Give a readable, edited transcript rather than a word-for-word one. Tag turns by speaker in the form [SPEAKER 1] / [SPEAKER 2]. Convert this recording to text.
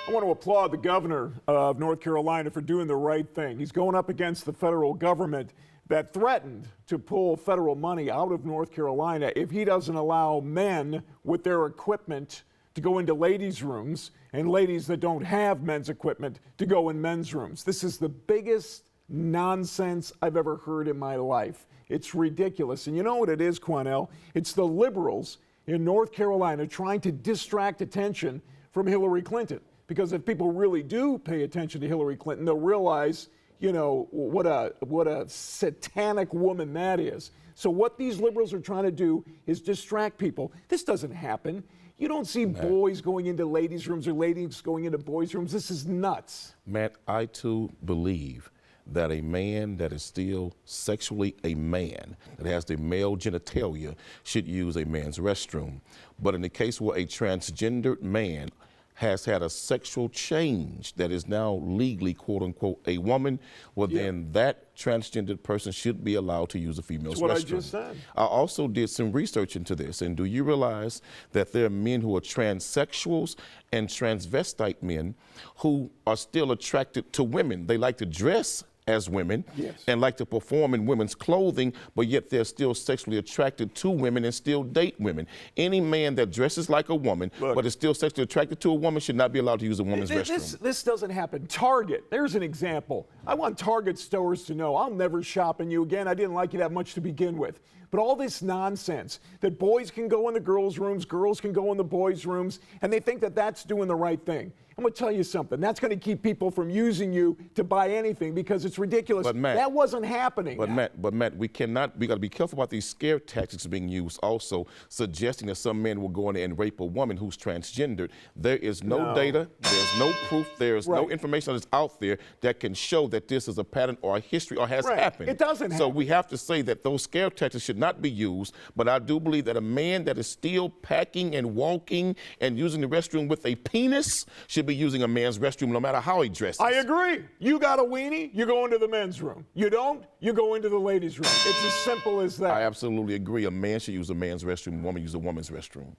[SPEAKER 1] I want to applaud the governor of North Carolina for doing the right thing. He's going up against the federal government that threatened to pull federal money out of North Carolina if he doesn't allow men with their equipment to go into ladies' rooms and ladies that don't have men's equipment to go in men's rooms. This is the biggest nonsense I've ever heard in my life. It's ridiculous. And you know what it is, Quanell? It's the liberals in North Carolina trying to distract attention from Hillary Clinton. Because if people really do pay attention to Hillary Clinton, they'll realize, you know, what a satanic woman that is. So what these liberals are trying to do is distract people. This doesn't happen. You don't see boys going into ladies' rooms or ladies going into boys' rooms. This is nuts.
[SPEAKER 2] Matt, I too believe that a man that is still sexually a man, that has the male genitalia, should use a man's restroom. But in the case where a transgendered man has had a sexual change that is now legally, quote unquote, a woman, well, then that transgendered person should be allowed to use a female's restroom. That's what I just said. I also did some research into this, and do you realize that there are men who are transsexuals and transvestite men who are still attracted to women? They like to dress as women and like to perform in women's clothing, but yet they're still sexually attracted to women and still date women. Any man that dresses like a woman but is still sexually attracted to a woman should not be allowed to use a woman's restroom.
[SPEAKER 1] This doesn't happen. Target, there's an example. I want Target stores to know I'll never shop in you again. I didn't like you that much to begin with. But all this nonsense that boys can go in the girls' rooms, girls can go in the boys' rooms, and they think that that's doing the right thing. I'm going to tell you something. That's going to keep people from using you to buy anything because it's ridiculous.
[SPEAKER 2] But Matt,
[SPEAKER 1] that wasn't happening.
[SPEAKER 2] But Matt, we got to be careful about these scare tactics being used also, suggesting that some men will go in there and rape a woman who's transgendered. There is no data, there's no proof, there's no information that's out there that can show that this is a pattern or a history or has happened.
[SPEAKER 1] It doesn't happen.
[SPEAKER 2] So we have to say that those scare tactics should not be used, but I do believe that a man that is still packing and walking and using the restroom with a penis should be using a man's restroom no matter how he dresses.
[SPEAKER 1] I agree. You got a weenie, you go into the men's room. You don't, you go into the ladies' room. It's as simple as that.
[SPEAKER 2] I absolutely agree. A man should use a man's restroom, a woman use a woman's restroom.